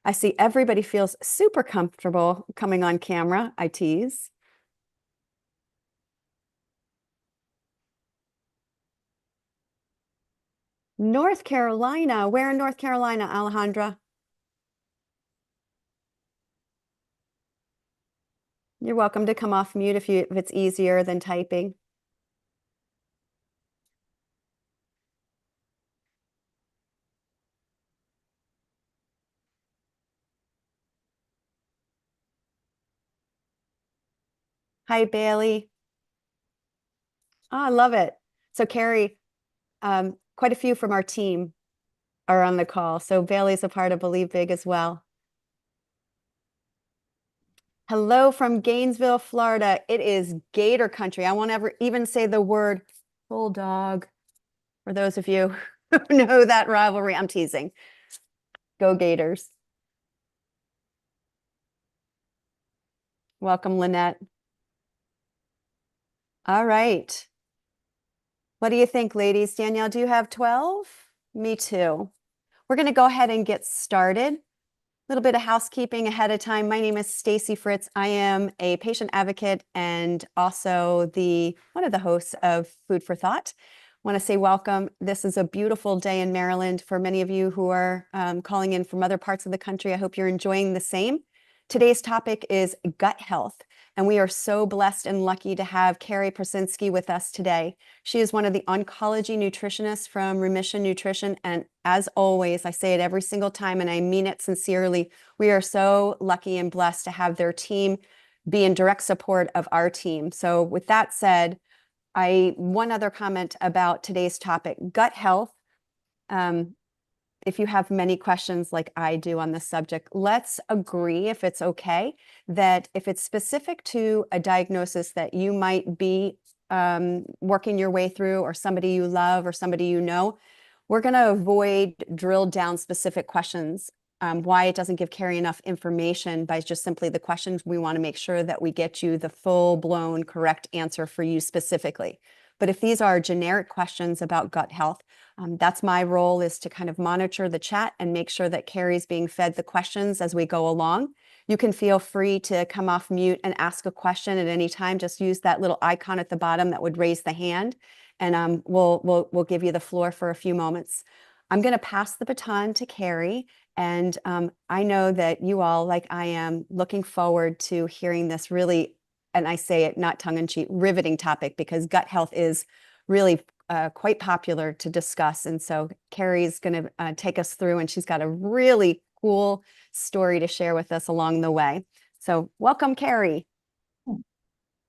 I see everybody feels super comfortable coming on camera. I tease. North Carolina. Where in North Carolina, Alejandra? You're welcome to come off mute if it's easier than typing. Hi, Bailey. Oh, I love it. So, Carrie, quite a few from our team are on the call. So, Bailey's a part of Believe Big as well. Hello from Gainesville, Florida. It is Gator country. I won't ever even say the word bulldog for those of you who know that rivalry. I'm teasing. Go Gators. Welcome, Lynette. All right. What do you think, ladies? Danielle, do you have 12? Me too. We're going to go ahead and get started. A little bit of housekeeping ahead of time. My name is Stacy Fritz. I am a patient advocate and also one of the hosts of Food for Thought. I want to say welcome. This is a beautiful day in Maryland. For many of you who are calling in from other parts of the country, I hope you're enjoying the same. Today's topic is gut health, and we are so blessed and lucky to have Carrie Prosinsky with us today. She is one of the oncology nutritionists from Remission Nutrition, and as always, I say it every single time, and I mean it sincerely, we are so lucky and blessed to have their team be in direct support of our team. So with that said, one other comment about today's topic, gut health. If you have many questions like I do on this subject, let's agree, if it's okay, that if it's specific to a diagnosis that you might be working your way through, or somebody you love or somebody you know, we're going to avoid drilled down specific questions. Why it doesn't give Carrie enough information by just simply the questions. We want to make sure that we get you the full-blown correct answer for you specifically. But if these are generic questions about gut health, that's my role, is to kind of monitor the chat and make sure that Carrie's being fed the questions as we go along. You can feel free to come off mute and ask a question at any time. Just use that little icon at the bottom that would raise the hand, and we'll give you the floor for a few moments. I'm going to pass the baton to Carrie, and I know that you all, like I am, looking forward to hearing this really, and I say it not tongue-in-cheek, riveting topic, because gut health is really quite popular to discuss. And so Carrie's going to take us through, and she's got a really cool story to share with us along the way. So welcome, Carrie.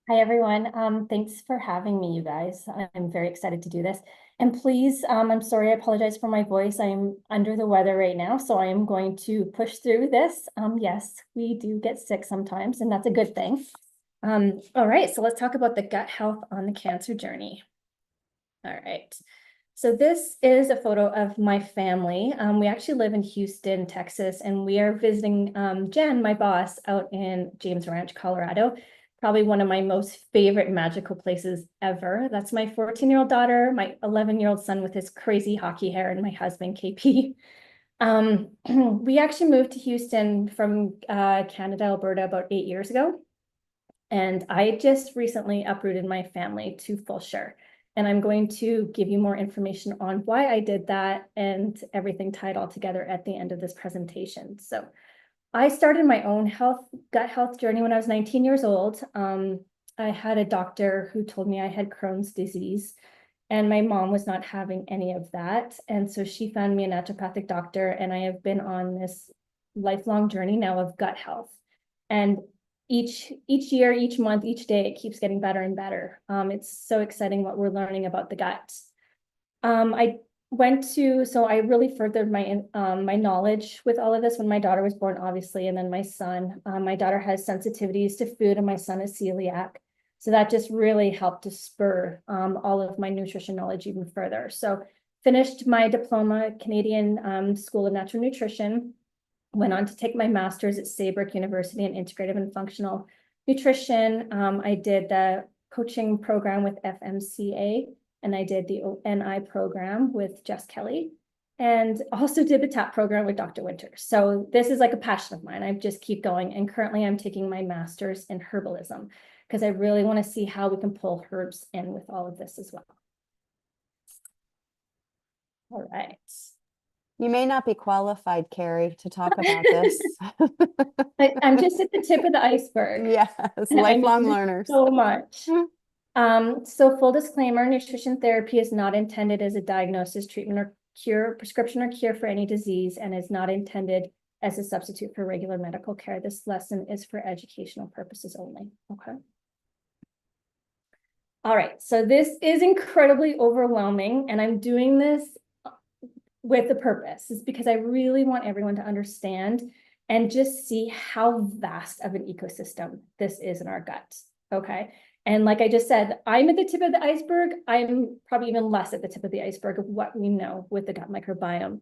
Hi, everyone. Thanks for having me, you guys. I'm very excited to do this. And please, I'm sorry, I apologize for my voice. I'm under the weather right now, so I am going to push through this. Yes, we do get sick sometimes, and that's a good thing. All right, so let's talk about the gut health on the cancer journey. All right. So this is a photo of my family. We actually live in Houston, Texas, and we are visiting Jen, my boss, out in James Ranch, Colorado. Probably one of my most favorite magical places ever. That's my 14-year-old daughter, my 11-year-old son with his crazy hockey hair, and my husband, KP. We actually moved to Houston from Canada, Alberta, about 8 years ago. And I just recently uprooted my family to full share. And I'm going to give you more information on why I did that and everything tied all together at the end of this presentation. So I started my own gut health journey when I was 19 years old. I had a doctor who told me I had Crohn's disease, and my mom was not having any of that. And so she found me a naturopathic doctor, and I have been on this lifelong journey now of gut health. And each year, each month, each day, it keeps getting better and better. It's so exciting what we're learning about the gut. So I really furthered my knowledge with all of this when my daughter was born, obviously, and then my son. My daughter has sensitivities to food, and my son is celiac. So that just really helped to spur all of my nutrition knowledge even further. So finished my diploma, Canadian School of Natural Nutrition, went on to take my master's at Saybrook University in Integrative and Functional Nutrition. I did the coaching program with FMCA, and I did the NI program with Jess Kelly. and also did the TAP program with Dr. Winter. So this is like a passion of mine. I just keep going. And currently I'm taking my master's in herbalism because I really want to see how we can pull herbs in with all of this as well. All right. You may not be qualified, Carrie, to talk about this. I'm just at the tip of the iceberg. Yes, lifelong learners. So much. So full disclaimer, nutrition therapy is not intended as a diagnosis, treatment, or cure, prescription or cure for any disease, and is not intended as a substitute for regular medical care. This lesson is for educational purposes only. Okay. All right, so this is incredibly overwhelming, and I'm doing this with a purpose. Is because I really want everyone to understand and just see how vast of an ecosystem this is in our gut. Okay. And like I just said, I'm at the tip of the iceberg. I'm probably even less at the tip of the iceberg of what we know with the gut microbiome.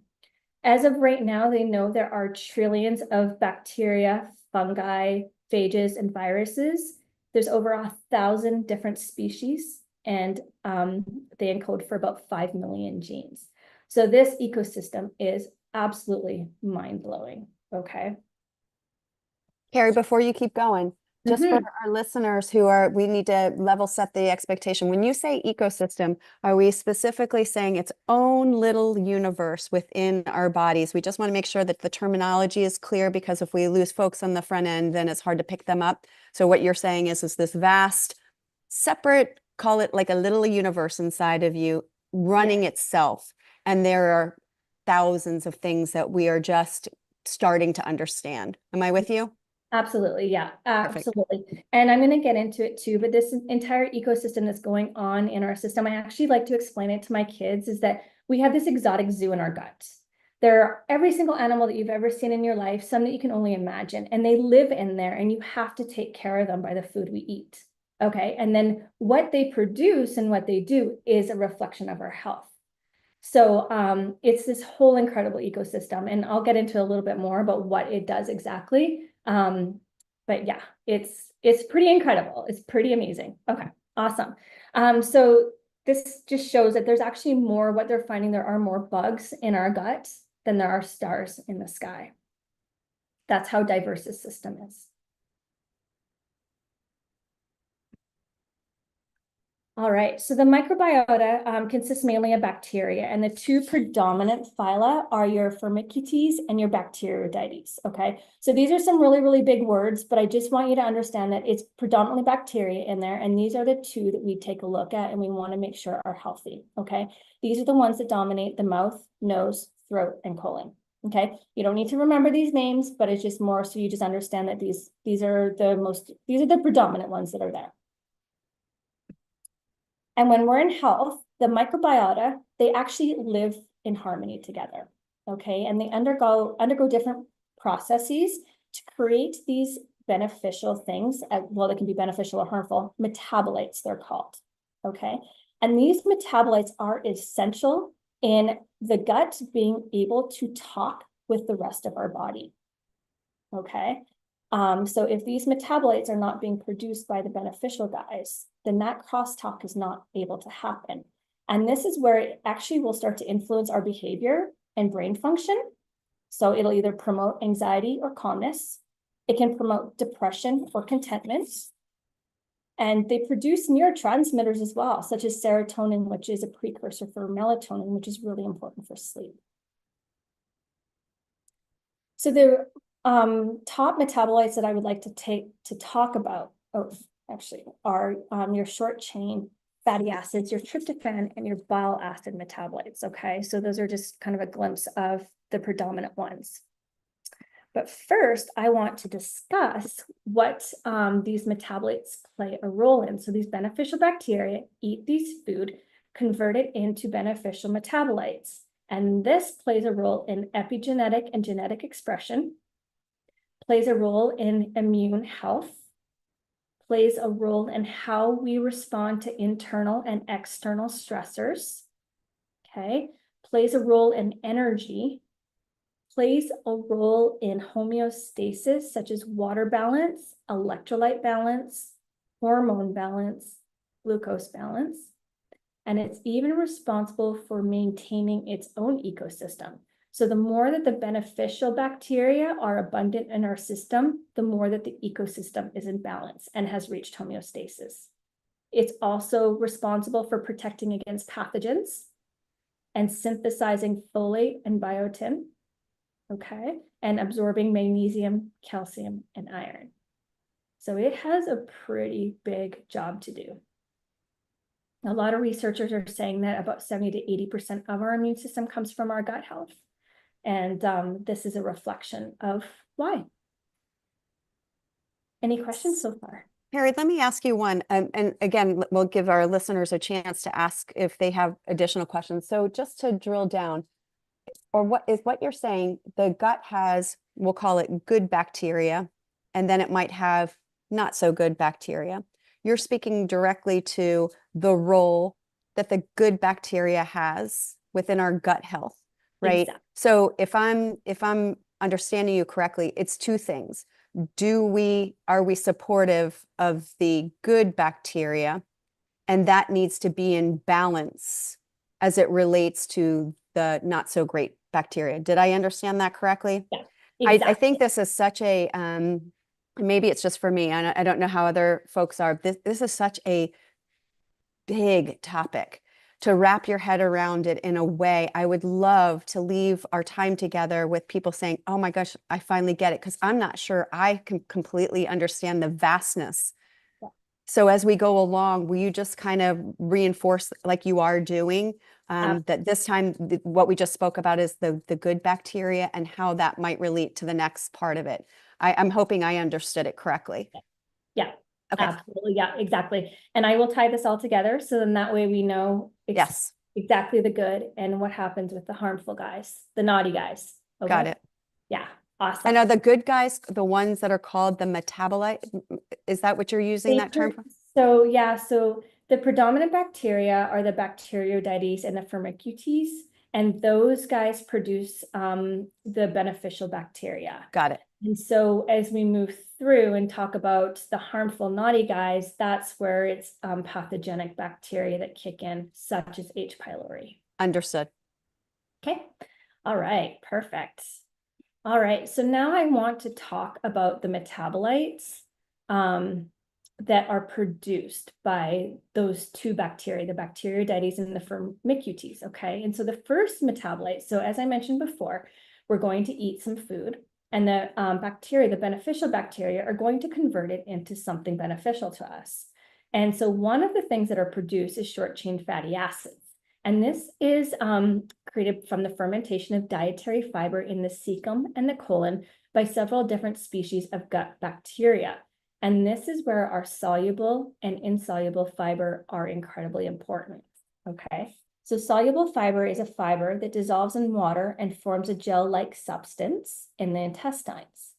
As of right now, they know there are trillions of bacteria, fungi, phages, and viruses. There's over 1,000 different species, and they encode for about 5 million genes. So this ecosystem is absolutely mind-blowing, okay? Carrie, before you keep going, just for our listeners we need to level set the expectation. When you say ecosystem, are we specifically saying its own little universe within our bodies? We just want to make sure that the terminology is clear, because if we lose folks on the front end, then it's hard to pick them up. So what you're saying is this vast, separate, call it like a little universe inside of you running itself. And there are thousands of things that we are just starting to understand. Am I with you? Absolutely. Yeah, absolutely. Perfect. And I'm going to get into it too, but this entire ecosystem that's going on in our system, I actually like to explain it to my kids, is that we have this exotic zoo in our gut. There are every single animal that you've ever seen in your life, some that you can only imagine, and they live in there, and you have to take care of them by the food we eat. Okay. And then what they produce and what they do is a reflection of our health. So it's this whole incredible ecosystem, and I'll get into a little bit more about what it does exactly. But yeah, it's pretty incredible. It's pretty amazing. Okay, awesome. So this just shows that there's actually more, what they're finding, there are more bugs in our gut than there are stars in the sky. That's how diverse this system is. All right, so the microbiota consists mainly of bacteria, and the two predominant phyla are your Firmicutes and your Bacteroidetes, okay? So these are some really, really big words, but I just want you to understand that it's predominantly bacteria in there, and these are the two that we take a look at and we want to make sure are healthy, okay? These are the ones that dominate the mouth, nose, throat, and colon, okay? You don't need to remember these names, but it's just more so you just understand that these are the predominant ones that are there. And when we're in health, the microbiota, they actually live in harmony together, okay? And they undergo different processes to create these beneficial things. Well, they can be beneficial or harmful. Metabolites, they're called, okay? And these metabolites are essential in the gut being able to talk with the rest of our body, okay? So if these metabolites are not being produced by the beneficial guys, then that crosstalk is not able to happen. And this is where it actually will start to influence our behavior and brain function. So it'll either promote anxiety or calmness. It can promote depression or contentment. And they produce neurotransmitters as well, such as serotonin, which is a precursor for melatonin, which is really important for sleep. So the top metabolites that I would like to talk about, are your short chain fatty acids, your tryptophan, and your bile acid metabolites, okay? So those are just kind of a glimpse of the predominant ones. But first, I want to discuss what these metabolites play a role in. So these beneficial bacteria eat these food, convert it into beneficial metabolites. And this plays a role in epigenetic and genetic expression, plays a role in immune health, plays a role in how we respond to internal and external stressors, okay? Plays a role in energy, plays a role in homeostasis, such as water balance, electrolyte balance, hormone balance, glucose balance. and it's even responsible for maintaining its own ecosystem. So the more that the beneficial bacteria are abundant in our system, the more that the ecosystem is in balance and has reached homeostasis. It's also responsible for protecting against pathogens and synthesizing folate and biotin, okay, and absorbing magnesium, calcium, and iron. So it has a pretty big job to do. A lot of researchers are saying that about 70 to 80% of our immune system comes from our gut health. And this is a reflection of why. Any questions so far? Harry, let me ask you one. And again, we'll give our listeners a chance to ask if they have additional questions. So just to drill down, or what you're saying, the gut has, we'll call it good bacteria, and then it might have not so good bacteria. You're speaking directly to the role that the good bacteria has within our gut health, right? Exactly. So if I'm understanding you correctly, it's two things. Are we supportive of the good bacteria, and that needs to be in balance as it relates to the not so great bacteria? Did I understand that correctly? Yeah, exactly. I think this is such a maybe it's just for me, and I don't know how other folks are. This is such a big topic to wrap your head around it in a way. I would love to leave our time together with people saying, oh my gosh, I finally get it, because I'm not sure I can completely understand the vastness. Yeah. So as we go along, will you just kind of reinforce, like you are doing, that this time what we just spoke about is the good bacteria and how that might relate to the next part of it? I'm hoping I understood it correctly. Yeah. Okay. Absolutely. Yeah, exactly. And I will tie this all together. So then that way we know Yes. exactly the good and what happens with the harmful guys, the naughty guys. Okay? Got it. Yeah. Awesome. And are the good guys the ones that are called the metabolite? Is that what you're using that term for? So yeah, so the predominant bacteria are the Bacteroidetes and the Firmicutes, and those guys produce the beneficial bacteria. Got it. And so as we move through and talk about the harmful naughty guys, that's where it's pathogenic bacteria that kick in, such as H. pylori. Understood. Okay. All right. Perfect. All right. So now I want to talk about the metabolites that are produced by those two bacteria, the Bacteroidetes and the Firmicutes. Okay. And so the first metabolite, so as I mentioned before, we're going to eat some food. And the bacteria, the beneficial bacteria, are going to convert it into something beneficial to us. And so one of the things that are produced is short-chain fatty acids. And this is created from the fermentation of dietary fiber in the cecum and the colon by several different species of gut bacteria. And this is where our soluble and insoluble fiber are incredibly important. Okay. So soluble fiber is a fiber that dissolves in water and forms a gel-like substance in the intestines.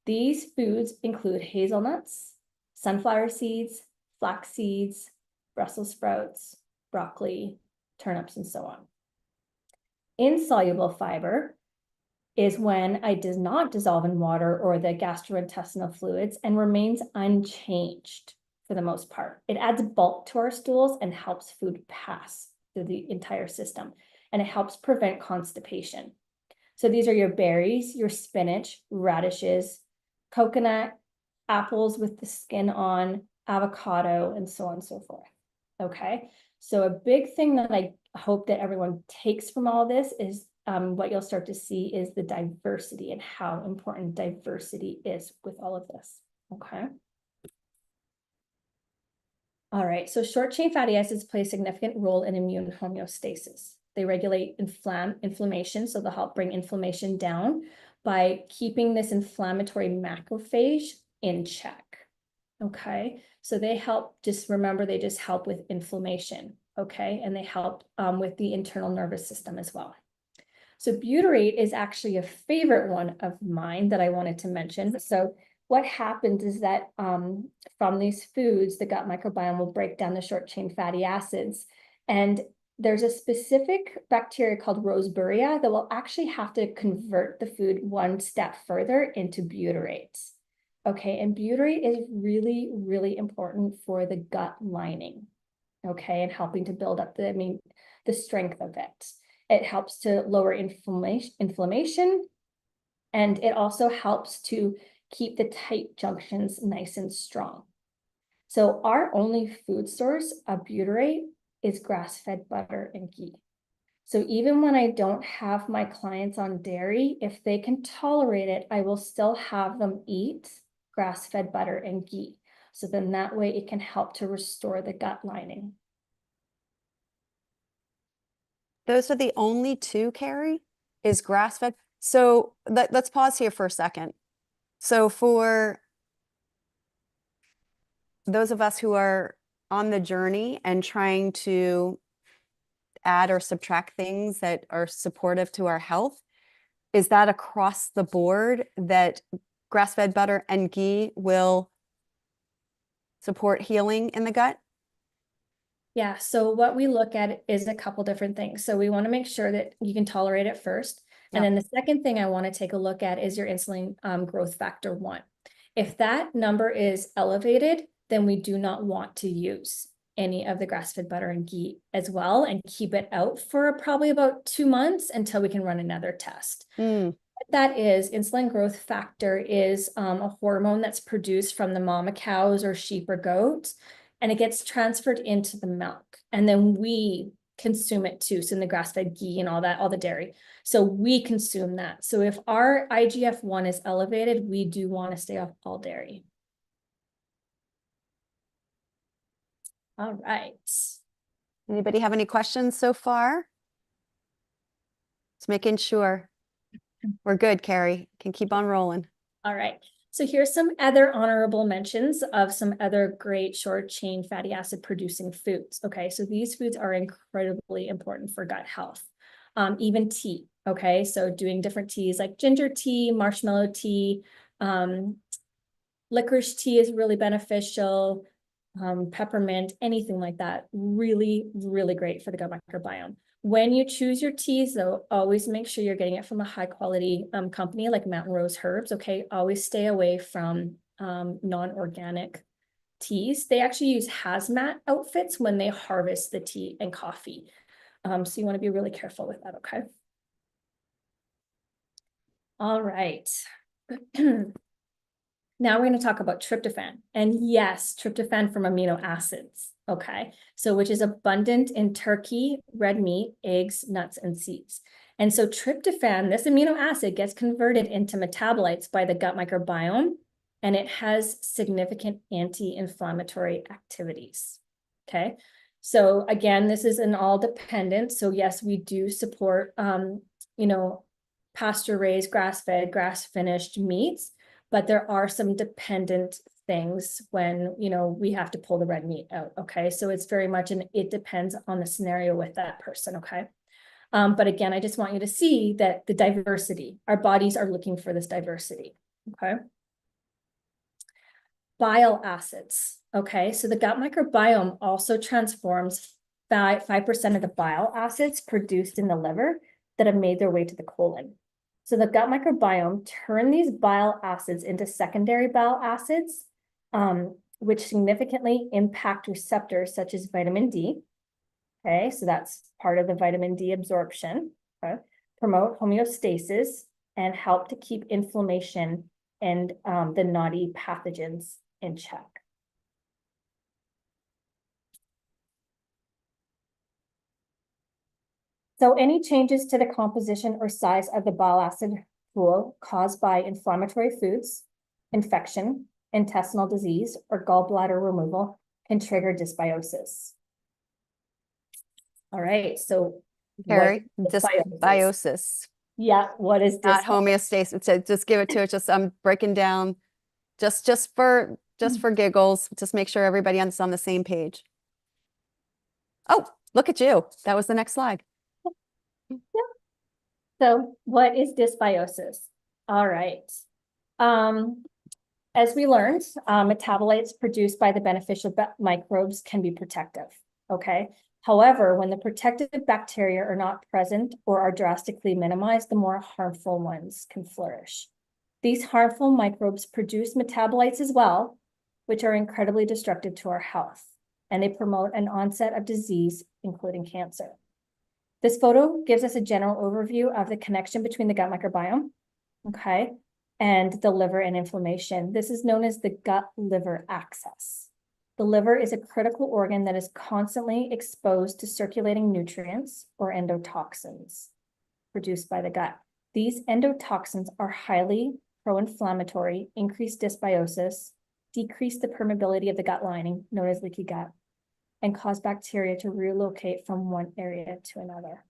These foods include hazelnuts, sunflower seeds, flax seeds, Brussels sprouts, broccoli, turnips, and so on. Insoluble fiber is when it does not dissolve in water or the gastrointestinal fluids and remains unchanged for the most part. It adds bulk to our stools and helps food pass through the entire system, and it helps prevent constipation. So these are your berries, your spinach, radishes, coconut, apples with the skin on, avocado, and so on and so forth. Okay, so a big thing that I hope that everyone takes from all this is what you'll start to see is the diversity and how important diversity is with all of this. Okay. All right, so short-chain fatty acids play a significant role in immune homeostasis. They regulate inflammation, so they'll help bring inflammation down by keeping this inflammatory macrophage in check. Okay, so they help, just remember, they just help with inflammation. Okay, and they help with the internal nervous system as well. So butyrate is actually a favorite one of mine that I wanted to mention. So what happens is that from these foods, the gut microbiome will break down the short-chain fatty acids. And there's a specific bacteria called Roseburia that will actually have to convert the food one step further into butyrate. Okay, and butyrate is really, really important for the gut lining. okay, and helping to build up the strength of it. It helps to lower inflammation, and it also helps to keep the tight junctions nice and strong. So our only food source of butyrate is grass-fed butter and ghee. So even when I don't have my clients on dairy, if they can tolerate it, I will still have them eat grass-fed butter and ghee. So then that way it can help to restore the gut lining. Those are the only two, Carrie, is grass-fed. So let's pause here for a second. So for those of us who are on the journey and trying to add or subtract things that are supportive to our health, is that across the board that grass-fed butter and ghee will support healing in the gut? Yeah, so what we look at is a couple different things. So we want to make sure that you can tolerate it first. And Yep. then the second thing I want to take a look at is your insulin growth factor 1. If that number is elevated, then we do not want to use any of the grass-fed butter and ghee as well, and keep it out for probably about 2 months until we can run another test. Mm. What that is, insulin growth factor is a hormone that's produced from the mama cows or sheep or goats, and it gets transferred into the milk, and then we consume it too. So in the grass-fed ghee and all that, all the dairy. So we consume that. So if our IGF-1 is elevated, we do want to stay off all dairy. All right. Anybody have any questions so far? Just making sure. We're good, Carrie. Can keep on rolling. All right. So here's some other honorable mentions of some other great short chain fatty acid producing foods. Okay, so these foods are incredibly important for gut health. Even tea. Okay, so doing different teas like ginger tea, marshmallow tea, licorice tea is really beneficial. Peppermint, anything like that. Really, really great for the gut microbiome. When you choose your teas, though, always make sure you're getting it from a high quality company like Mountain Rose Herbs. Okay, always stay away from non-organic teas. They actually use hazmat outfits when they harvest the tea and coffee. So you want to be really careful with that. Okay. All right. Now we're going to talk about tryptophan. And yes, tryptophan from amino acids, okay? So which is abundant in turkey, red meat, eggs, nuts, and seeds. And so tryptophan, this amino acid, gets converted into metabolites by the gut microbiome, and it has significant anti-inflammatory activities, okay? So again, this is an all dependent. So yes, we do support, pasture-raised, grass-fed, grass-finished meats, but there are some dependent things when, we have to pull the red meat out, okay? So it's very much it depends on the scenario with that person, okay? But again, I just want you to see that the diversity, our bodies are looking for this diversity, okay? Bile acids, okay? So the gut microbiome also transforms 5% of the bile acids produced in the liver that have made their way to the colon. So the gut microbiome turn these bile acids into secondary bile acids, which significantly impact receptors such as vitamin D. Okay, so that's part of the vitamin D absorption. Okay, promote homeostasis and help to keep inflammation and the naughty pathogens in check. So any changes to the composition or size of the bile acid pool caused by inflammatory foods, infection, intestinal disease, or gallbladder removal can trigger dysbiosis. All right, so Carrie, dysbiosis. Yeah, what is Not dysbiosis? homeostasis. Just give it to it. Just I'm breaking down just for giggles. Just make sure everybody is on the same page. Oh, look at you. That was the next slide. Yeah. So what is dysbiosis? All right. As we learned, metabolites produced by the beneficial microbes can be protective, okay? However, when the protective bacteria are not present or are drastically minimized, the more harmful ones can flourish. These harmful microbes produce metabolites as well, which are incredibly destructive to our health. and they promote an onset of disease, including cancer. This photo gives us a general overview of the connection between the gut microbiome, okay, and the liver and inflammation. This is known as the gut-liver axis. The liver is a critical organ that is constantly exposed to circulating nutrients or endotoxins produced by the gut. These endotoxins are highly pro-inflammatory, increase dysbiosis, decrease the permeability of the gut lining, known as leaky gut, and cause bacteria to relocate from one area to another.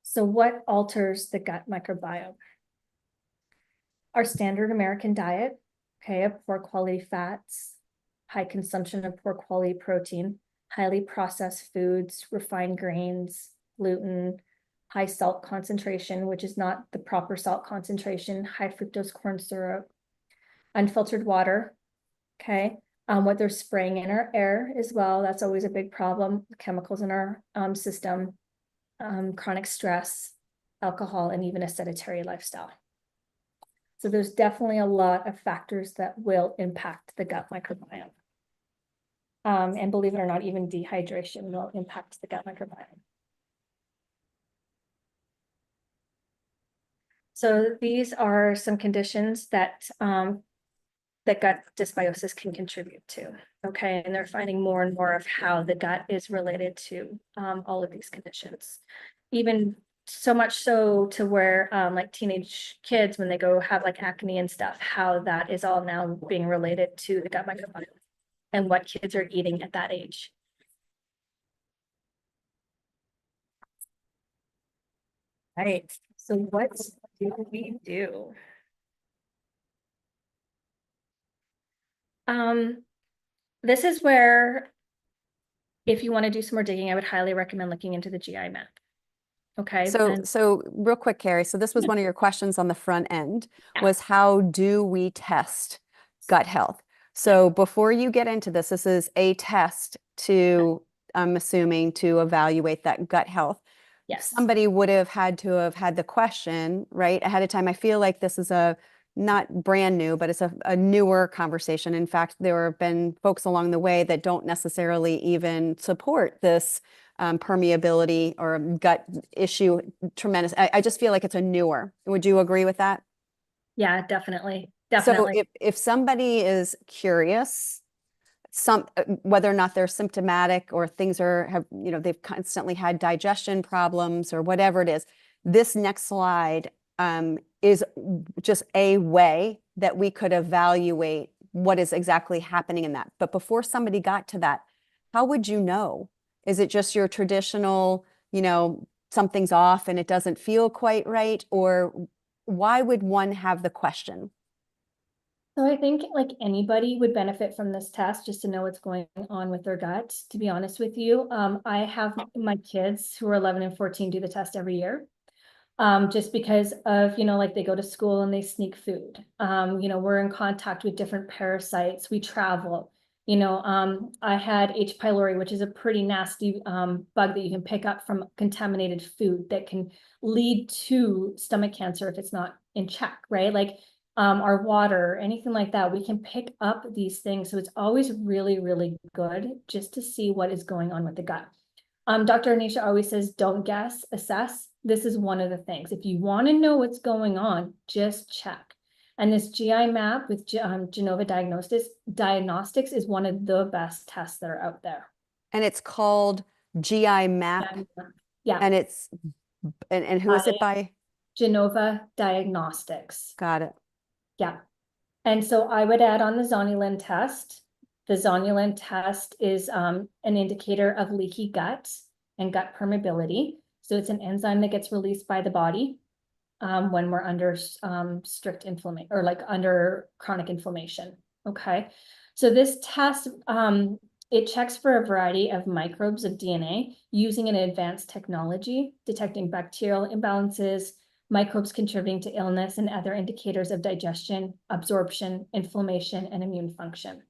So what alters the gut microbiome? Our standard American diet, okay, of poor quality fats, high consumption of poor quality protein, highly processed foods, refined grains, gluten, high salt concentration, which is not the proper salt concentration, high fructose corn syrup, unfiltered water, okay? What they're spraying in our air as well, that's always a big problem, chemicals in our system, chronic stress, alcohol, and even a sedentary lifestyle. So there's definitely a lot of factors that will impact the gut microbiome. And believe it or not, even dehydration will impact the gut microbiome. So these are some conditions that that gut dysbiosis can contribute to, okay? And they're finding more and more of how the gut is related to all of these conditions. Even so much so to where like teenage kids, when they go have like acne and stuff, how that is all now being related to the gut microbiome and what kids are eating at that age. Right, so what do we do? This is where, if you want to do some more digging, I would highly recommend looking into the GI map. Okay. So real quick, Carrie, so this was one of your questions on the front end, was how do we test gut health? So before you get into this, this is a test to, I'm assuming, to evaluate that gut health. Yes. Somebody would have had to have had the question, right, ahead of time. I feel like this is a not brand new, but it's a newer conversation. In fact, there have been folks along the way that don't necessarily even support this permeability or gut issue tremendous. I just feel like it's a newer. Would you agree with that? Yeah, definitely. Definitely. So if somebody is curious, whether or not they're symptomatic or things have, they've constantly had digestion problems or whatever it is, this next slide is just a way that we could evaluate what is exactly happening in that. But before somebody got to that, how would you know? Is it just your traditional, something's off and it doesn't feel quite right? Or why would one have the question? So I think like anybody would benefit from this test just to know what's going on with their gut, to be honest with you. I have my kids who are 11 and 14 do the test every year. Just because of, like they go to school and they sneak food. We're in contact with different parasites. We travel. I had H. pylori, which is a pretty nasty bug that you can pick up from contaminated food that can lead to stomach cancer if it's not in check, right? Like our water, anything like that, we can pick up these things. So it's always really, really good just to see what is going on with the gut. Dr. Anisha always says, don't guess, assess. This is one of the things. If you want to know what's going on, just check. And this GI map with Genova Diagnostics is one of the best tests that are out there. And it's called GI map. Yeah. And it's, and who is it by? Genova Diagnostics. Got it. Yeah. And so I would add on the zonulin test. The zonulin test is an indicator of leaky gut and gut permeability. So it's an enzyme that gets released by the body when we're under strict inflammation or like under chronic inflammation. Okay. So this test, it checks for a variety of microbes of DNA using an advanced technology, detecting bacterial imbalances, microbes contributing to illness, and other indicators of digestion, absorption, inflammation, and immune function.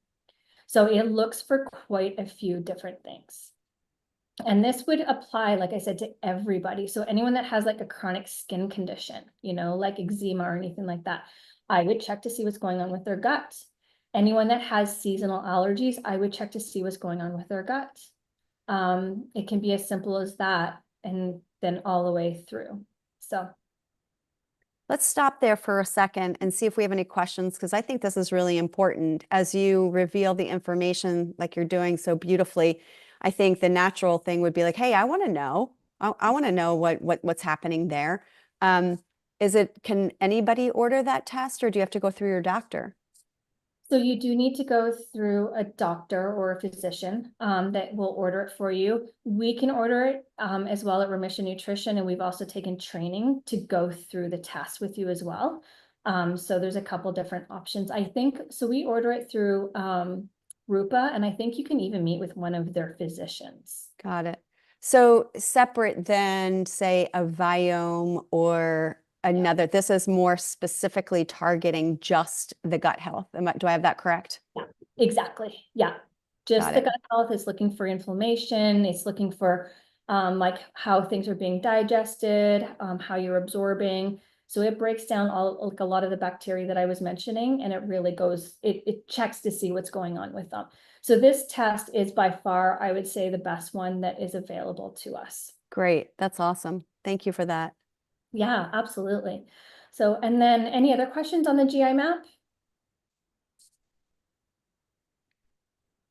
So it looks for quite a few different things. And this would apply, like I said, to everybody. So anyone that has like a chronic skin condition, like eczema or anything like that, I would check to see what's going on with their gut. Anyone that has seasonal allergies, I would check to see what's going on with their gut. It can be as simple as that, and then all the way through. So Let's stop there for a second and see if we have any questions, because I think this is really important. As you reveal the information like you're doing so beautifully, I think the natural thing would be like, hey, I want to know. I want to know what's happening there. Can anybody order that test, or do you have to go through your doctor? So you do need to go through a doctor or a physician that will order it for you. We can order it as well at Remission Nutrition, and we've also taken training to go through the test with you as well. So there's a couple different options. I think, so we order it through Rupa, and I think you can even meet with one of their physicians. Got it. So separate than, say, a Viome or another, this is more specifically targeting just the gut health. Do I have that correct? Yeah, exactly. Yeah. Just Got the it. gut health is looking for inflammation. It's looking for like how things are being digested, how you're absorbing. So it breaks down all like a lot of the bacteria that I was mentioning, and it really goes, it checks to see what's going on with them. So this test is by far, I would say, the best one that is available to us. Great. That's awesome. Thank you for that. Yeah, absolutely. So, and then any other questions on the GI map?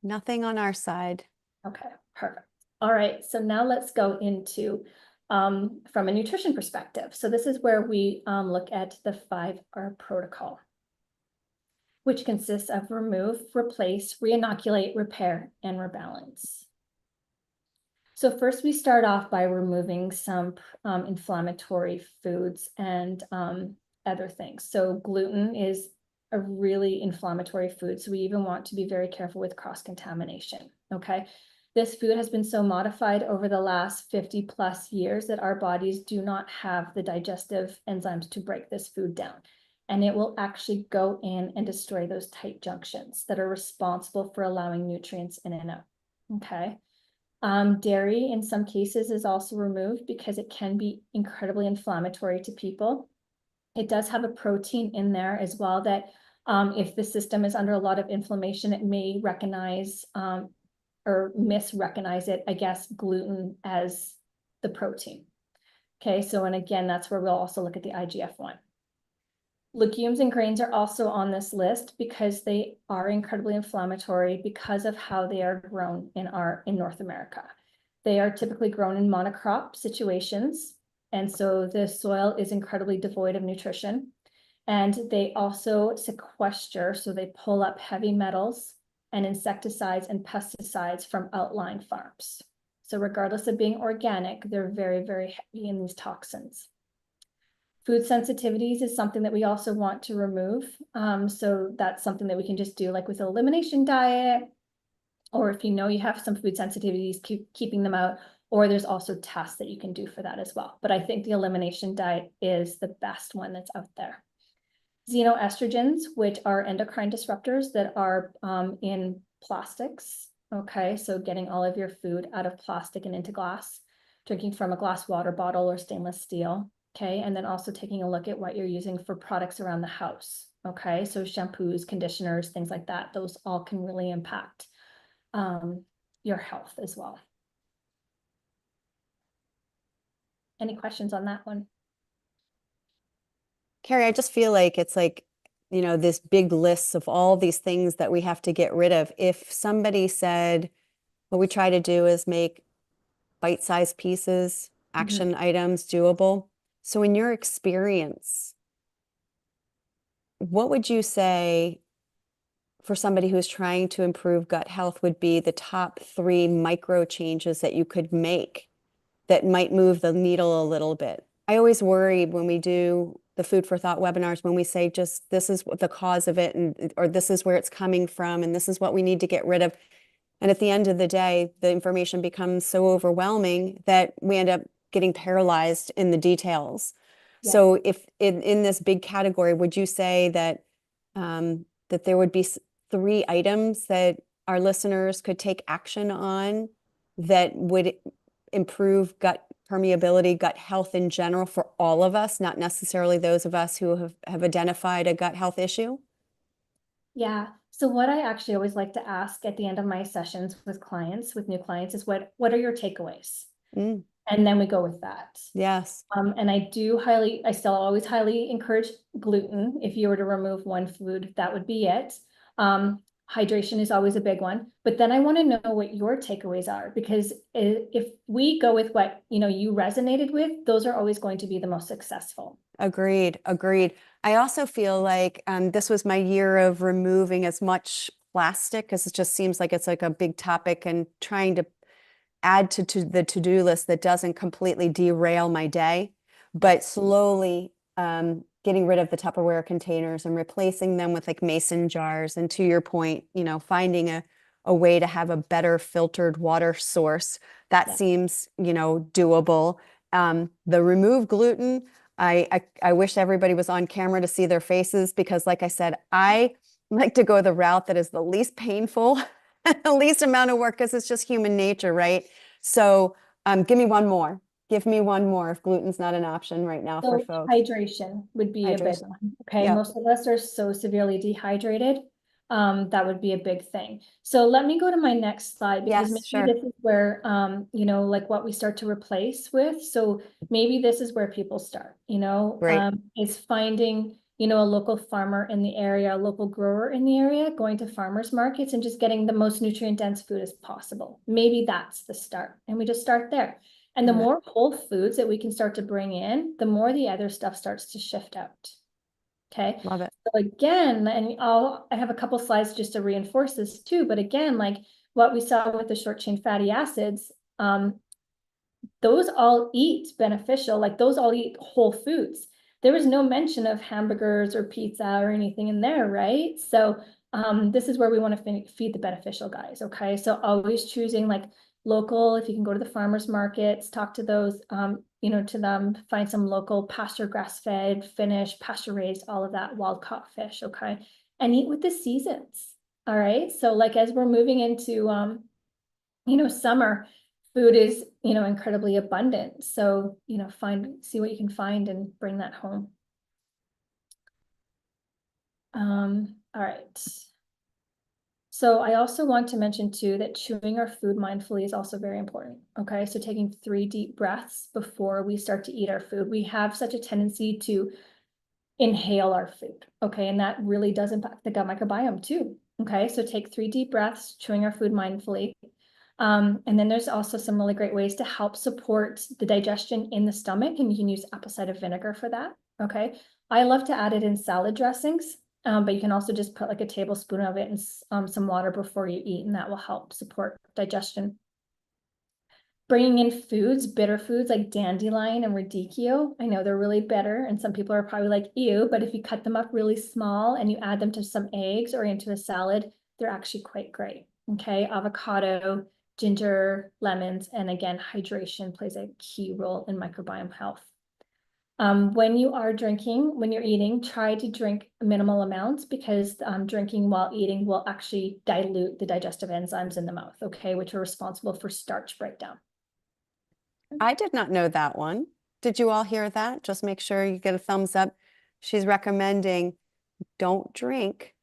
Nothing on our side. Okay, perfect. All right, so now let's go into from a nutrition perspective. So this is where we look at the 5R protocol, which consists of remove, replace, reinoculate, repair, and rebalance. So first we start off by removing some inflammatory foods and other things. So gluten is a really inflammatory food. So we even want to be very careful with cross-contamination, okay? This food has been so modified over the last 50 plus years that our bodies do not have the digestive enzymes to break this food down. And it will actually go in and destroy those tight junctions that are responsible for allowing nutrients in and out, okay? Dairy in some cases is also removed because it can be incredibly inflammatory to people. It does have a protein in there as well that if the system is under a lot of inflammation, it may recognize or misrecognize it, I guess, gluten as the protein. Okay, so and again, that's where we'll also look at the IGF-1. Legumes and grains are also on this list because they are incredibly inflammatory because of how they are grown in North America. They are typically grown in monocrop situations, and so the soil is incredibly devoid of nutrition. And they also sequester, so they pull up heavy metals and insecticides and pesticides from outlying farms. So regardless of being organic, they're very, very heavy in these toxins. Food sensitivities is something that we also want to remove. So that's something that we can just do like with an elimination diet, or if you know you have some food sensitivities, keeping them out, or there's also tests that you can do for that as well. But I think the elimination diet is the best one that's out there. Xenoestrogens, which are endocrine disruptors that are in plastics. Okay, so getting all of your food out of plastic and into glass, drinking from a glass water bottle or stainless steel. Okay, and then also taking a look at what you're using for products around the house. Okay, so shampoos, conditioners, things like that, those all can really impact your health as well. Any questions on that one? Carrie, I just feel like it's like, this big list of all these things that we have to get rid of. If somebody said, what we try to do is make bite-sized pieces, action items doable. So in your experience, what would you say for somebody who's trying to improve gut health would be the top 3 micro changes that you could make that might move the needle a little bit? I always worry when we do the food for thought webinars, when we say just this is the cause of it, or this is where it's coming from, and this is what we need to get rid of. And at the end of the day, the information becomes so overwhelming that we end up getting paralyzed in the details. Yeah. So if in this big category, would you say that that there would be 3 items that our listeners could take action on that would improve gut permeability, gut health in general for all of us, not necessarily those of us who have identified a gut health issue? Yeah. So what I actually always like to ask at the end of my sessions with clients, with new clients, is what are your takeaways? Mm, And then we go with that. yes, And I still always highly encourage gluten. If you were to remove one food, that would be it. Hydration is always a big one, but then I want to know what your takeaways are, because if we go with what, you resonated with, those are always going to be the most successful. agreed, agreed. I also feel like this was my year of removing as much plastic, because it just seems like it's like a big topic, and trying to add to the to-do list that doesn't completely derail my day, but Yes. slowly getting rid of the Tupperware containers and replacing them with like mason jars. And to your point, finding a way to have a better filtered water source. That Yeah. seems, doable. The remove gluten, I wish everybody was on camera to see their faces, because like I said, I like to go the route that is the least painful, the least amount of work, because it's just human nature, right? So give me one more. Give me one more if gluten's not an option right now for So folks. hydration would be a big Hydration. one. Okay, Yep. most of us are so severely dehydrated. That would be a big thing. So let me go to my next slide, because Yes, maybe sure. this is where like what we start to replace with. So maybe this is where people start, Great. is finding, a local farmer in the area, a local grower in the area, going to farmers markets and just getting the most nutrient dense food as possible. Maybe that's the start. And we just start there. And the Love it. more whole foods that we can start to bring in, the more the other stuff starts to shift out. Okay. Love it. So again, and I have a couple slides just to reinforce this too, but again, like what we saw with the short chain fatty acids, those all eat beneficial, like those all eat whole foods. There was no mention of hamburgers or pizza or anything in there, right? So this is where we want to feed the beneficial guys, okay? So always choosing like local, if you can go to the farmers markets, talk to those, to them, find some local pasture, grass-fed, finished, pasture-raised, all of that, wild-caught fish, okay? And eat with the seasons, all right? So like as we're moving into, summer, food is, incredibly abundant. So, see what you can find and bring that home. All right. So I also want to mention too that chewing our food mindfully is also very important. Okay, so taking 3 deep breaths before we start to eat our food. We have such a tendency to inhale our food. Okay, and that really does impact the gut microbiome too. Okay, so take 3 deep breaths, chewing our food mindfully. And then there's also some really great ways to help support the digestion in the stomach, and you can use apple cider vinegar for that. Okay, I love to add it in salad dressings. But you can also just put like a tablespoon of it in some water before you eat, and that will help support digestion. Bringing in foods, bitter foods like dandelion and radicchio. I know they're really bitter, and some people are probably like, ew, but if you cut them up really small and you add them to some eggs or into a salad, they're actually quite great. Okay, avocado, ginger, lemons, and again, hydration plays a key role in microbiome health. When you're eating, try to drink minimal amounts, because drinking while eating will actually dilute the digestive enzymes in the mouth, okay, which are responsible for starch breakdown. I did not know that one. Did you all hear that? Just make sure you get a thumbs up. She's recommending don't drink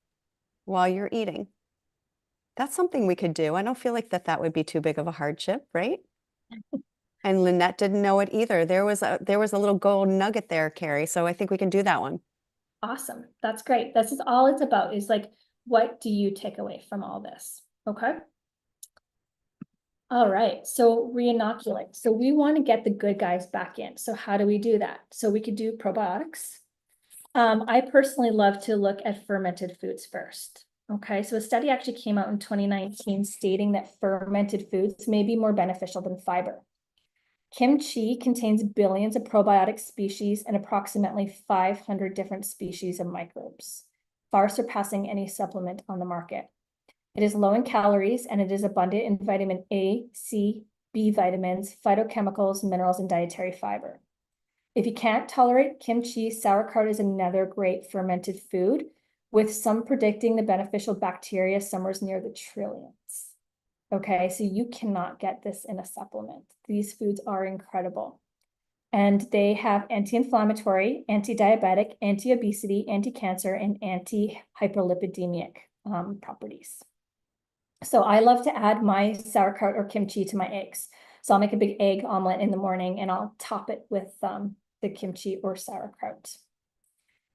while you're eating. That's something we could do. I don't feel like that would be too big of a hardship, right? And Lynette didn't know it either. There was a little gold nugget there, Carrie. So I think we can do that one. Awesome. That's great. This is all it's about, is like, what do you take away from all this? Okay. All right. So re-inoculate. So we want to get the good guys back in. So how do we do that? So we could do probiotics. I personally love to look at fermented foods first. Okay. So a study actually came out in 2019 stating that fermented foods may be more beneficial than fiber. Kimchi contains billions of probiotic species and approximately 500 different species of microbes, far surpassing any supplement on the market. It is low in calories, and it is abundant in vitamin A, C, B vitamins, phytochemicals, minerals, and dietary fiber. If you can't tolerate kimchi, sauerkraut is another great fermented food, with some predicting the beneficial bacteria somewhere near the trillions. Okay, so you cannot get this in a supplement. These foods are incredible. And they have anti-inflammatory, anti-diabetic, anti-obesity, anti-cancer, and anti-hyperlipidemic properties. So I love to add my sauerkraut or kimchi to my eggs. So I'll make a big egg omelet in the morning and I'll top it with the kimchi or sauerkraut.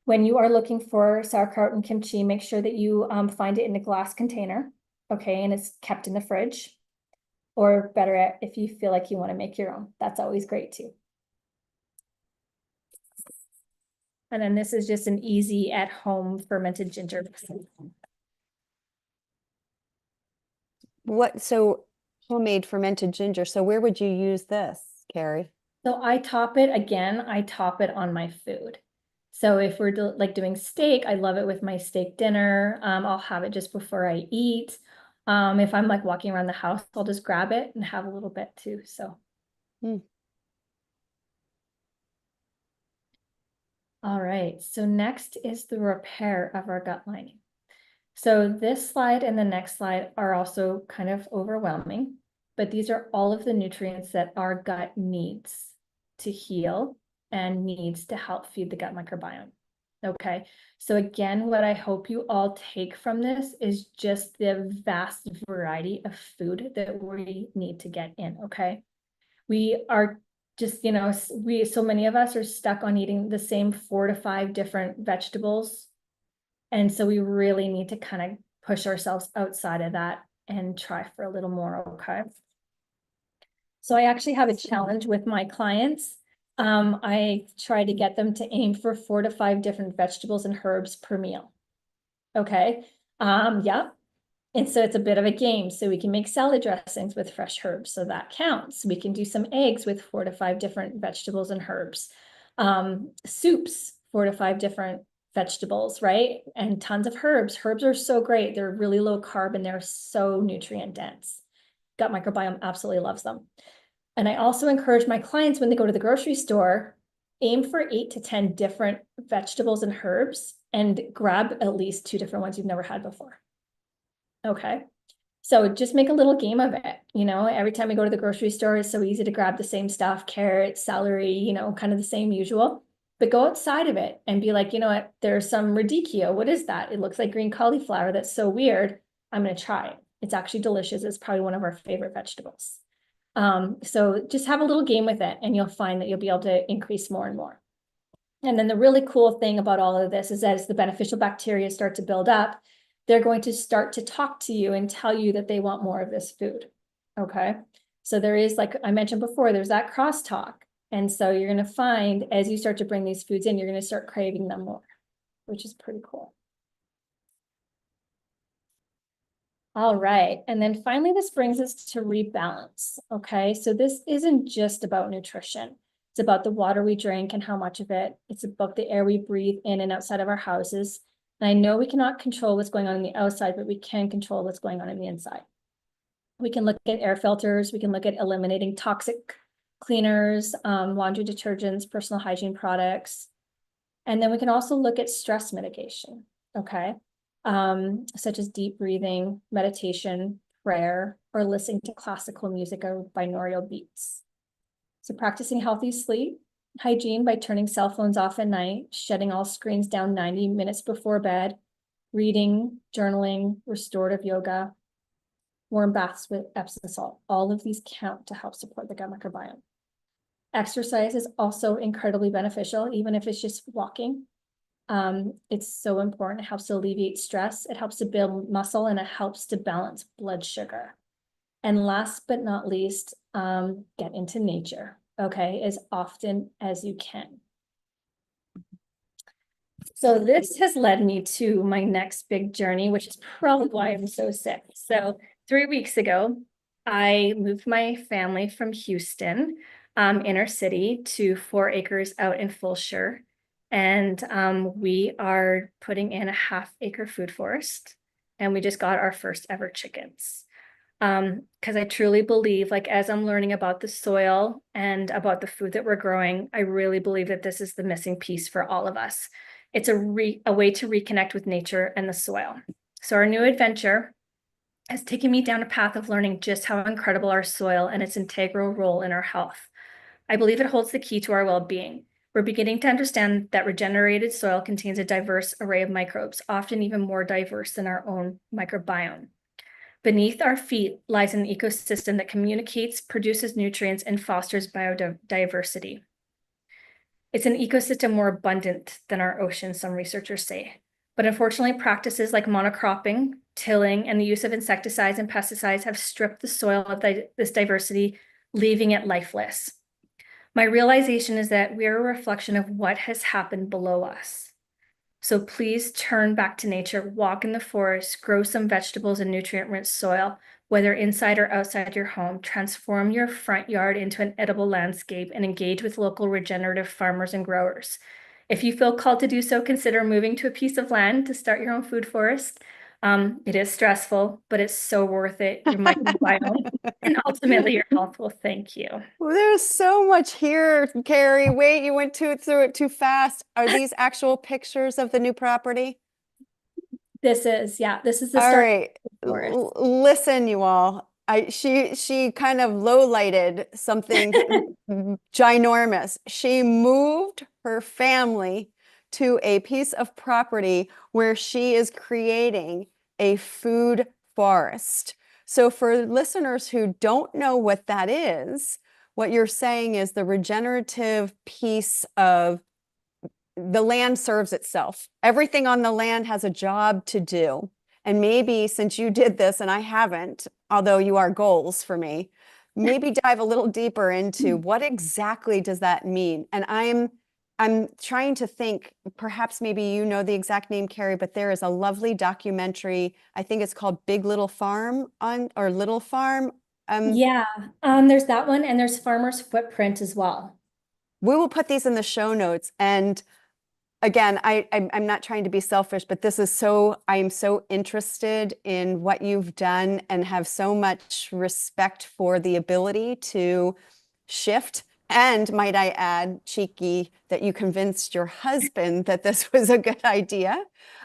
When you are looking for sauerkraut and kimchi, make sure that you find it in a glass container, okay, and it's kept in the fridge. Or better, if you feel like you want to make your own, that's always great too. And then this is just an easy at-home fermented ginger. So homemade fermented ginger. So where would you use this, Carrie? So I top it on my food. So if we're like doing steak, I love it with my steak dinner. I'll have it just before I eat. If I'm like walking around the house, I'll just grab it and have a little bit too. So. All right, so next is the repair of our gut lining. So this slide and the next slide are also kind of overwhelming, but these are all of the nutrients that our gut needs to heal and needs to help feed the gut microbiome. Okay, so again, what I hope you all take from this is just the vast variety of food that we need to get in, okay? We are just, so many of us are stuck on eating the same 4 to 5 different vegetables. And so we really need to kind of push ourselves outside of that and try for a little more, okay? So I actually have a challenge with my clients. I try to get them to aim for 4 to 5 different vegetables and herbs per meal. Okay, yeah. And so it's a bit of a game. So we can make salad dressings with fresh herbs. So that counts. We can do some eggs with 4 to 5 different vegetables and herbs. Soups, 4 to 5 different vegetables, right? And tons of herbs. Herbs are so great. They're really low carb and they're so nutrient dense. Gut microbiome absolutely loves them. And I also encourage my clients when they go to the grocery store, aim for 8 to 10 different vegetables and herbs and grab at least 2 different ones you've never had before. Okay, so just make a little game of it. Every time we go to the grocery store, it's so easy to grab the same stuff, carrots, celery, kind of the same usual. But go outside of it and be like, you know what, there's some radicchio. What is that? It looks like green cauliflower. That's so weird. I'm going to try it. It's actually delicious. It's probably one of our favorite vegetables. So just have a little game with it and you'll find that you'll be able to increase more and more. And then the really cool thing about all of this is that as the beneficial bacteria start to build up, they're going to start to talk to you and tell you that they want more of this food. Okay. So there is, like I mentioned before, there's that crosstalk. And so you're going to find as you start to bring these foods in, you're going to start craving them more, which is pretty cool. All right. And then finally, this brings us to rebalance. Okay. So this isn't just about nutrition. It's about the water we drink and how much of it. It's about the air we breathe in and outside of our houses. And I know we cannot control what's going on the outside, but we can control what's going on in the inside. We can look at air filters. We can look at eliminating toxic cleaners, laundry detergents, personal hygiene products. And then we can also look at stress mitigation, okay? Such as deep breathing, meditation, prayer, or listening to classical music or binaural beats. So practicing healthy sleep, hygiene by turning cell phones off at night, shutting all screens down 90 minutes before bed, reading, journaling, restorative yoga, warm baths with Epsom salt. All of these count to help support the gut microbiome. Exercise is also incredibly beneficial, even if it's just walking. It's so important. It helps to alleviate stress. It helps to build muscle and it helps to balance blood sugar. And last but not least, get into nature, okay, as often as you can. So this has led me to my next big journey, which is probably why I'm so sick. So 3 weeks ago, I moved my family from Houston, inner city, to 4 acres out in Fulshire. And we are putting in a 1/2 acre food forest. And we just got our first ever chickens. Because I truly believe, like, as I'm learning about the soil and about the food that we're growing, I really believe that this is the missing piece for all of us. It's a way to reconnect with nature and the soil. So our new adventure has taken me down a path of learning just how incredible our soil and its integral role in our health. I believe it holds the key to our well-being. We're beginning to understand that regenerated soil contains a diverse array of microbes, often even more diverse than our own microbiome. Beneath our feet lies an ecosystem that communicates, produces nutrients, and fosters biodiversity. It's an ecosystem more abundant than our oceans, some researchers say. But unfortunately, practices like monocropping, tilling, and the use of insecticides and pesticides have stripped the soil of this diversity, leaving it lifeless. My realization is that we are a reflection of what has happened below us. So please turn back to nature, walk in the forest, grow some vegetables in nutrient-rich soil, whether inside or outside your home. Transform your front yard into an edible landscape and engage with local regenerative farmers and growers. If you feel called to do so, consider moving to a piece of land to start your own food forest. It is stressful, but it's so worth it. Your microbiome and ultimately your health will thank you. Well, there's so much here, Carrie. Wait, you went through it too fast. Are these actual pictures of the new property? This is the All start right. of the forest. Listen, you all. She kind of low-lighted something ginormous. She moved her family to a piece of property where she is creating a food forest. So for listeners who don't know what that is, what you're saying is the regenerative piece of the land serves itself. Everything on the land has a job to do. And maybe since you did this and I haven't, although you are goals for me, maybe dive a little deeper into what exactly does that mean? And I'm trying to think, perhaps maybe you know the exact name, Carrie, but there is a lovely documentary. I think it's called Big Little Farm or Little Farm. Yeah, there's that one, and there's Farmer's Footprint as well. We will put these in the show notes. And again, I'm not trying to be selfish, but I am so interested in what you've done and have so much respect for the ability to shift. And might I add, cheeky, that you convinced your husband that this was a good idea,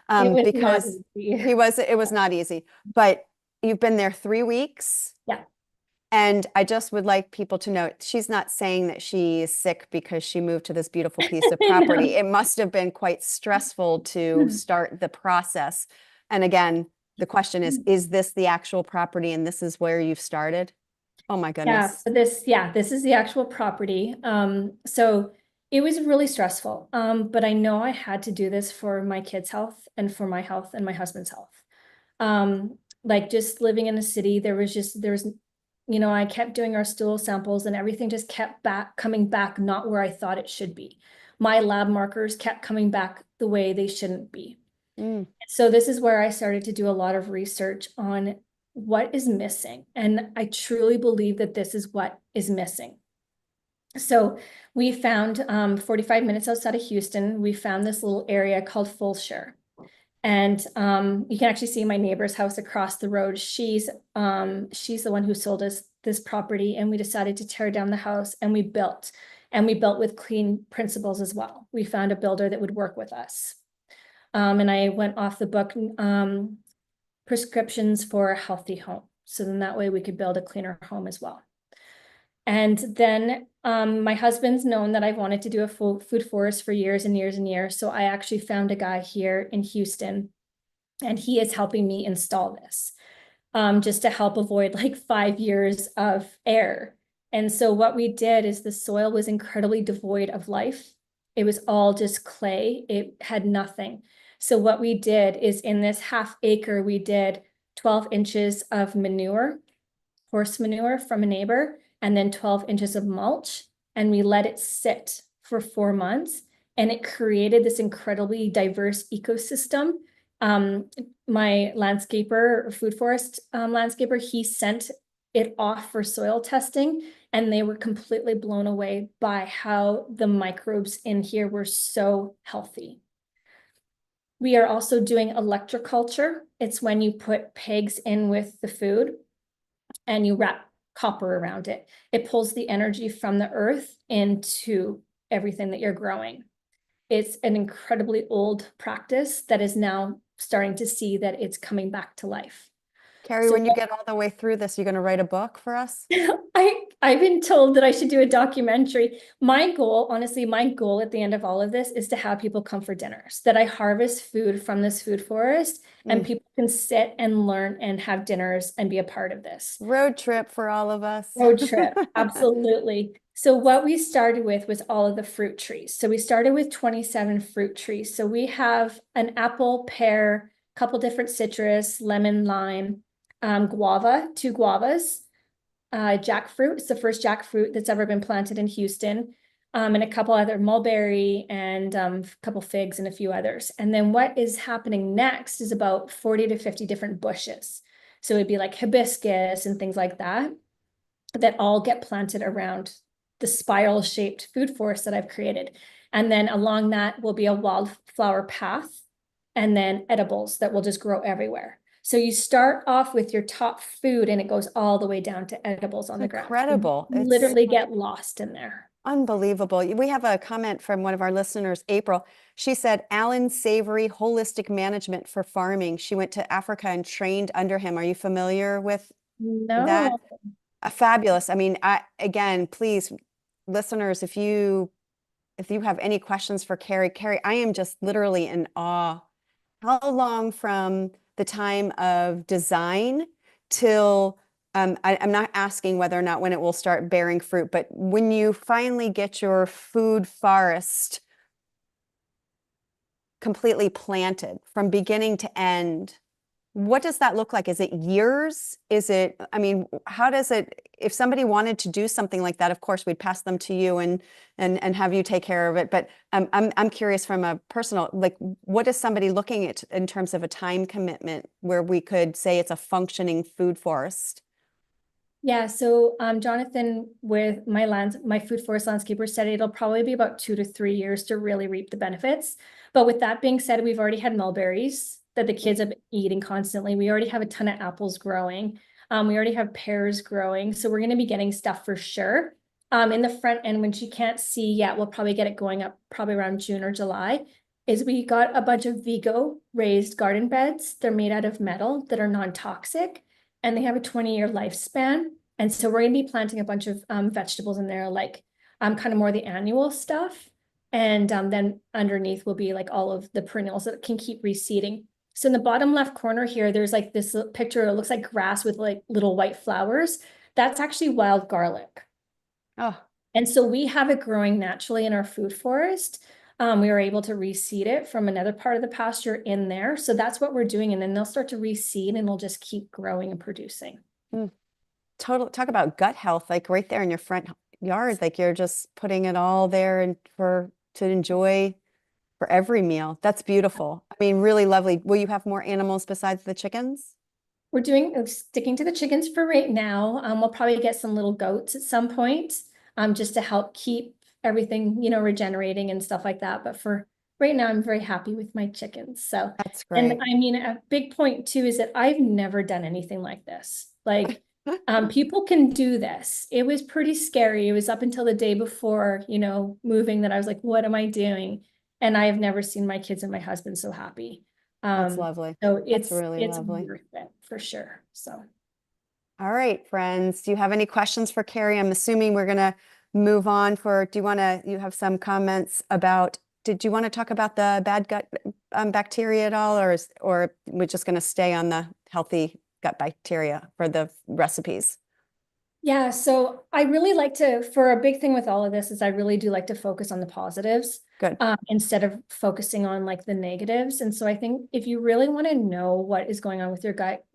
It was not because easy. it was not easy. But you've been there 3 weeks. Yeah. And I just would like people to know she's not saying that she's sick because she moved to this beautiful piece of I property. know. It must have been quite stressful to start the process. And again, the question is this the actual property and this is where you've started? Oh my Yeah, goodness. so this is the actual property. So it was really stressful. But I know I had to do this for my kids' health and for my health and my husband's health. Like just living in a city, there was, I kept doing our stool samples and everything just kept coming back, not where I thought it should be. My lab markers kept coming back the way they shouldn't be. Mm. So this is where I started to do a lot of research on what is missing. And I truly believe that this is what is missing. So we found 45 minutes outside of Houston, we found this little area called Fulshire. And you can actually see my neighbor's house across the road. She's the one who sold us this property, and we decided to tear down the house and we built. And we built with clean principles as well. We found a builder that would work with us. And I went off the book prescriptions for a healthy home. So then that way we could build a cleaner home as well. And then my husband's known that I've wanted to do a full food forest for years and years and years. So I actually found a guy here in Houston, and he is helping me install this just to help avoid like 5 years of air. And so what we did is the soil was incredibly devoid of life. It was all just clay. It had nothing. So what we did is in this half acre, we did 12 inches of manure, horse manure from a neighbor, and then 12 inches of mulch. And we let it sit for 4 months. And it created this incredibly diverse ecosystem. My landscaper, food forest landscaper, he sent it off for soil testing, and they were completely blown away by how the microbes in here were so healthy. We are also doing electroculture. It's when you put pegs in with the food and you wrap copper around it. It pulls the energy from the earth into everything that you're growing. It's an incredibly old practice that is now starting to see that it's coming back to life. Carrie, So when you get all the way through this, you're going to write a book for us? I've been told that I should do a documentary. My goal, honestly, my goal at the end of all of this is to have people come for dinners, that I harvest food from this food forest and Mm. people can sit and learn and have dinners and be a part of this. Road trip for all of us. Road trip, absolutely. So what we started with was all of the fruit trees. So we started with 27 fruit trees. So we have an apple, pear, couple different citrus, lemon, lime, guava, 2 guavas, jackfruit. It's the first jackfruit that's ever been planted in Houston, and a couple other mulberry and a couple figs and a few others. And then what is happening next is about 40 to 50 different bushes. So it'd be like hibiscus and things like that all get planted around the spiral shaped food forest that I've created. And then along that will be a wildflower path and then edibles that will just grow everywhere. So you start off with your top food and it goes all the way down to edibles on the ground. Incredible. You It's literally get lost in there. unbelievable. We have a comment from one of our listeners, April. She said, Alan Savory, holistic management for farming. She went to Africa and trained under him. Are you familiar with that? No. Fabulous. I mean, again, please, listeners, if you have any questions for Carrie, I am just literally in awe. How long from the time of design till I'm not asking whether or not when it will start bearing fruit, but when you finally get your food forest completely planted from beginning to end, what does that look like? Is it years? Is it, I mean, how does it, if somebody wanted to do something like that, of course, we'd pass them to you and have you take care of it. But I'm curious from a personal, like, what is somebody looking at in terms of a time commitment where we could say it's a functioning food forest? Yeah, so Jonathan, with my food forest landscaper said it'll probably be about 2 to 3 years to really reap the benefits. But with that being said, we've already had mulberries that the kids have been eating constantly. We already have a ton of apples growing. We already have pears growing. So we're going to be getting stuff for sure. In the front end, when you can't see yet, we'll probably get it going up probably around June or July. Is we got a bunch of Vigo raised garden beds. They're made out of metal that are non-toxic and they have a 20-year lifespan. And so we're going to be planting a bunch of vegetables in there, like kind of more the annual stuff. And then underneath will be like all of the perennials that can keep reseeding. So in the bottom left corner here, there's like this picture. It looks like grass with like little white flowers. That's actually wild garlic. Oh, And so we have it growing naturally in our food forest. We were able to reseed it from another part of the pasture in there. So that's what we're doing. And then they'll start to reseed and it'll just keep growing and producing. total, talk about gut health, like right there in your front yard, like you're just putting it all there and to enjoy for every meal. That's beautiful. I mean, really lovely. Will you have more animals besides the chickens? We're sticking to the chickens for right now. We'll probably get some little goats at some point, just to help keep everything, regenerating and stuff like that. But for right now, I'm very happy with my chickens. So, That's and great. I mean, a big point too is that I've never done anything like this. Like, people can do this. It was pretty scary. It was up until the day before, moving that I was like, what am I doing? And I have never seen my kids and my husband so happy. That's lovely. So That's really it's lovely. worth it for sure. So All right, friends. Do you have any questions for Carrie? I'm assuming we're going to move on you have some comments about, did you want to talk about the bad gut bacteria at all, or we're just going to stay on the healthy gut bacteria for the recipes? yeah, so I really like to, for a big thing with all of this is I really do like to focus on the positives, Good. instead of focusing on like the negatives. And so I think if you really want to know what is going on with your gut,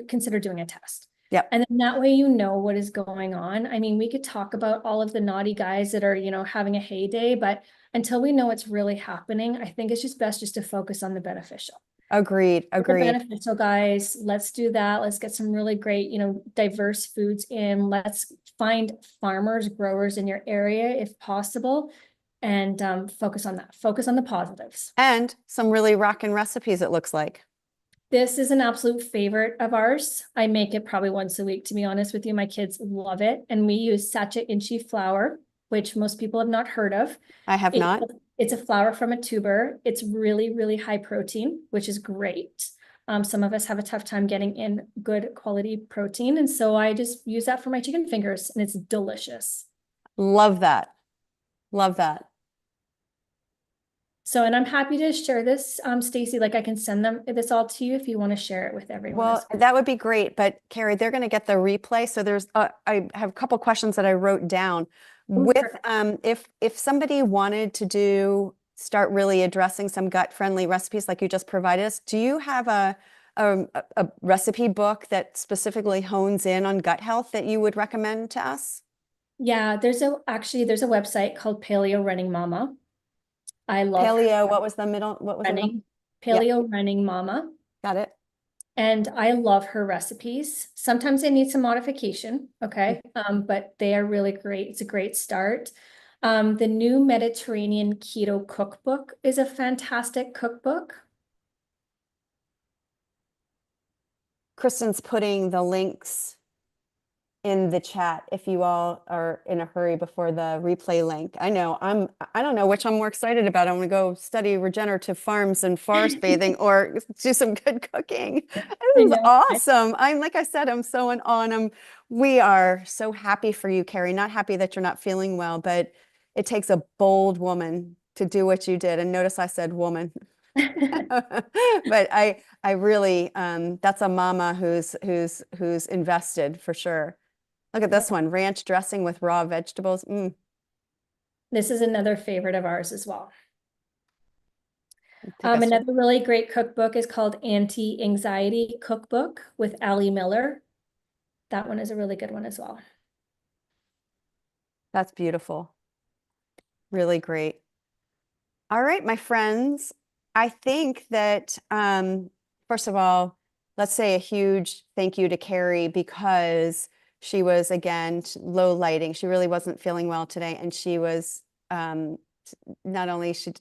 consider doing a test. Yep. And then that way you know what is going on. I mean, we could talk about all of the naughty guys that are, having a heyday, but until we know what's really happening, I think it's just best just to focus on the beneficial. Agreed. The Agreed. beneficial guys, let's do that. Let's get some really great, diverse foods in. Let's find farmers, growers in your area if possible, and focus on that. Focus on the positives. And some really rockin' recipes, it looks like. This is an absolute favorite of ours. I make it probably once a week, to be honest with you. My kids love it. And we use sacha inchi flour, which most people have not heard of. I have not. It's a flour from a tuber. It's really, really high protein, which is great. Some of us have a tough time getting in good quality protein. And so I just use that for my chicken fingers, and it's delicious. Love that. Love that. So, and I'm happy to share this, Stacy, like I can send this all to you if you want to share it with everyone. Well, that would be great. But Carrie, they're going to get the replay. So I have a couple questions that I wrote down. If somebody wanted to start really addressing some gut-friendly recipes like you just provided us, do you have a recipe book that specifically hones in on gut health that you would recommend to us? Yeah, there's a website called Paleo Running Mama. I love Paleo, what was the middle? What was it? Paleo Running Mama. Got it. And I love her recipes. Sometimes they need some modification, okay? But they are really great. It's a great start. The new Mediterranean Keto Cookbook is a fantastic cookbook. Kristen's putting the links in the chat if you all are in a hurry before the replay link. I don't know which I'm more excited about. I want to go study regenerative farms and forest bathing or do some good cooking. This is awesome. Like I said, I'm so in awe, and we are so happy for you, Carrie. Not happy that you're not feeling well, but it takes a bold woman to do what you did. And notice I said woman. But I really, that's a mama who's invested for sure. Look at this one, ranch dressing with raw vegetables. This is another favorite of ours as well. Another really great cookbook is called Anti-Anxiety Cookbook with Allie Miller. That one is a really good one as well. That's beautiful. Really great. All right, my friends. I think that, first of all, let's say a huge thank you to Carrie, because she was, again, low lighting. She really wasn't feeling well today. And she was, not only she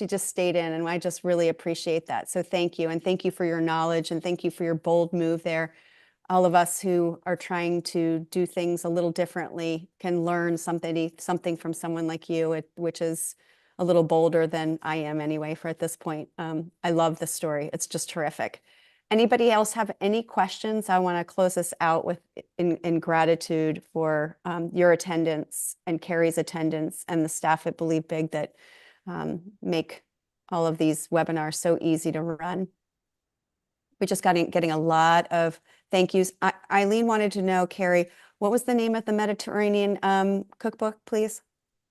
just stayed in, and I just really appreciate that. So thank you. And thank you for your knowledge, and thank you for your bold move there. All of us who are trying to do things a little differently can learn something from someone like you, which is a little bolder than I am anyway for at this point. I love the story. It's just terrific. Anybody else have any questions? I want to close this out with in gratitude for your attendance and Carrie's attendance and the staff at Believe Big that make all of these webinars so easy to run. We just getting a lot of thank yous. Eileen wanted to know, Carrie, what was the name of the Mediterranean cookbook, please?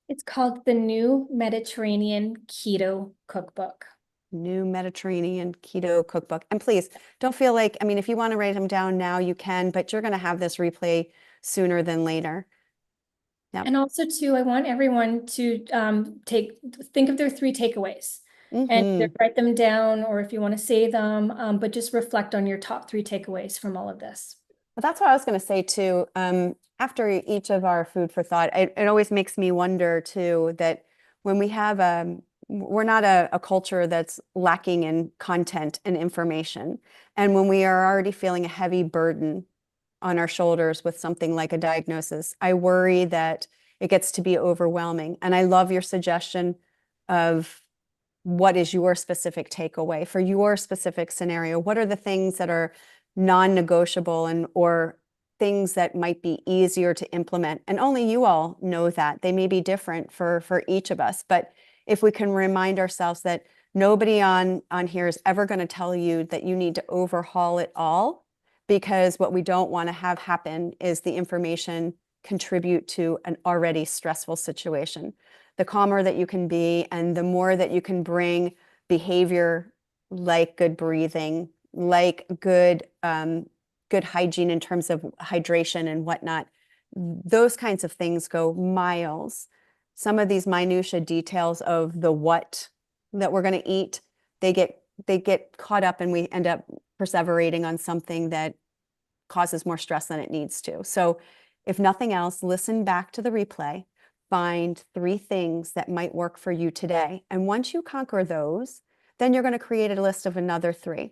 It's called the New Mediterranean Keto Cookbook. New Mediterranean Keto Cookbook. And please don't feel like, I mean, if you want to write them down now, you can, but you're going to have this replay sooner than later. Yep. And also too, I want everyone to think of their 3 takeaways and write them down, or if you want to say them, but just reflect on your top 3 takeaways from all of this. Well, that's what I was going to say too. After each of our food for thought, it always makes me wonder too, that when we have we're not a culture that's lacking in content and information. And when we are already feeling a heavy burden on our shoulders with something like a diagnosis, I worry that it gets to be overwhelming. And I love your suggestion of what is your specific takeaway for your specific scenario. What are the things that are non-negotiable or things that might be easier to implement? And only you all know that. They may be different for each of us. But if we can remind ourselves that nobody on here is ever going to tell you that you need to overhaul it all, because what we don't want to have happen is the information contribute to an already stressful situation. The calmer that you can be, and the more that you can bring behavior like good breathing, like good hygiene in terms of hydration and whatnot, those kinds of things go miles. Some of these minutia details of the what that we're going to eat, they get caught up, and we end up perseverating on something that causes more stress than it needs to. So if nothing else, listen back to the replay, find 3 things that might work for you today. And once you conquer those, then you're going to create a list of another 3.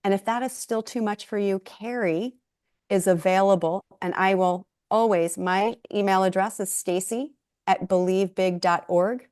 And if that is still too much for you, Carrie is available, and I will always, my email address is stacy@believebig.org.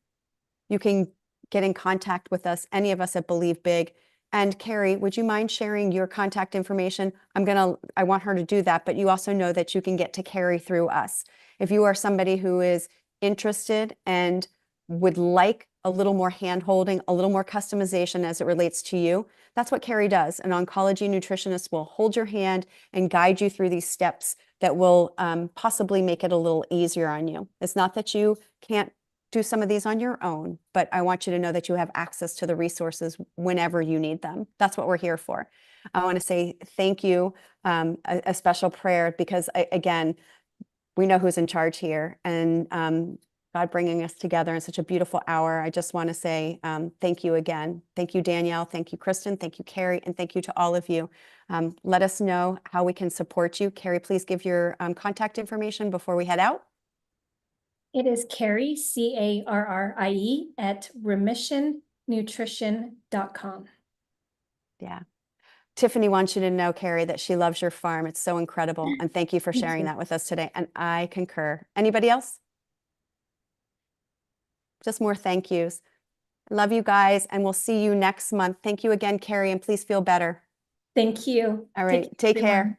You can get in contact with us, any of us at Believe Big, And Carrie, would you mind sharing your contact information? I want her to do that, but you also know that you can get to Carrie through us. If you are somebody who is interested and would like a little more hand-holding, a little more customization as it relates to you, that's what Carrie does. An oncology nutritionist will hold your hand and guide you through these steps that will possibly make it a little easier on you. It's not that you can't do some of these on your own, but I want you to know that you have access to the resources whenever you need them. That's what we're here for. I want to say thank you, a special prayer, because again, we know who's in charge here, and God bringing us together in such a beautiful hour. I just want to say thank you again. Thank you, Danielle. Thank you, Kristen. Thank you, Carrie. And thank you to all of you. Let us know how we can support you. Carrie, please give your contact information before we head out. It is Carrie, Carrie, at remissionnutrition.com. Yeah. Tiffany wants you to know, Carrie, that she loves your farm. It's so incredible. And thank you for sharing that with us today. And I concur. Anybody else? Just more thank yous. Love you guys, and we'll see you next month. Thank you again, Carrie, and please feel better. Thank you. All right. Take care.